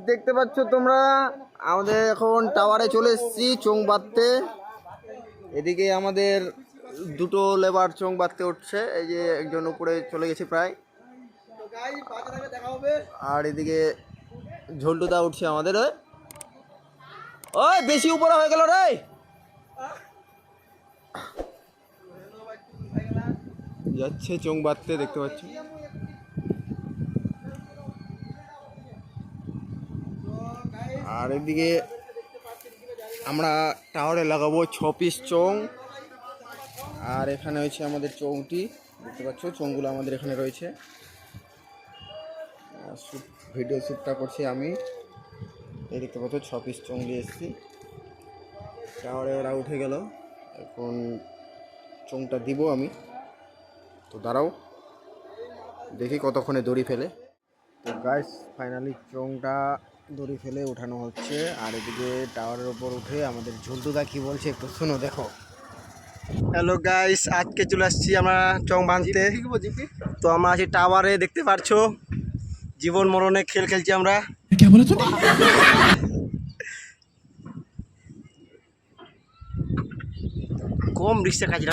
দেখতে পাচ্ছ তোমরা আমাদের এখন টাওয়ারে চলে এসেছি চোং বাঁধতে। এদিকে আমাদের দুটো লেবার চোং বাঁধতে উঠছে, এই যে একজন উপরে চলে গেছে প্রায়, আর এদিকে ঝোলটুদা উঠছে আমাদের। ওই বেশি উপরে হয়ে গেল রে, যাচ্ছে চোং বাঁধতে, দেখতে পাচ্ছ। আর এদিকে আমরা টাওয়ারে লাগাবো 6 পিস চোং। আর এখানে হচ্ছে আমাদের চোংটি, দেখতে পাচ্ছ চোংগুলো আমাদের এখানে রয়েছে। ভিডিও শ্যুটটা করছি আমি, এই দেখতে পাচ্ছ 6 পিস চোং নিয়ে এসেছি। টাওয়ারে ওরা উঠে গেল, এখন চোংটা দিব আমি। তো দাঁড়াও দেখি কতক্ষণে দড়ি ফেলে। তো গাইস ফাইনালি চোংটা দড়ি ফেলে উঠানো হচ্ছে। আর এদিকে টাওয়ারের ওপর উঠে আমাদের ঝুলটুদা কি বলছে একটু শুনো, দেখো। হ্যালো গাইস, আজকে চলে আসছি আমরা চং বাঁধতে। তো আমরা আছি টাওয়ারে, দেখতে পারছো জীবন মরণে খেল খেলছি আমরা। কম রিক্সা কাজ রে।